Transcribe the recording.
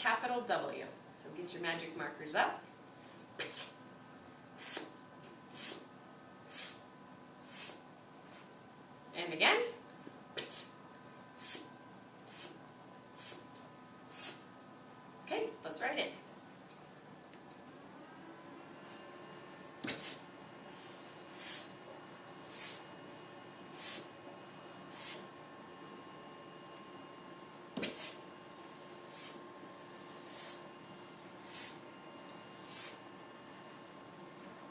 capital W. So get your magic markers up. And again. Okay, let's write it.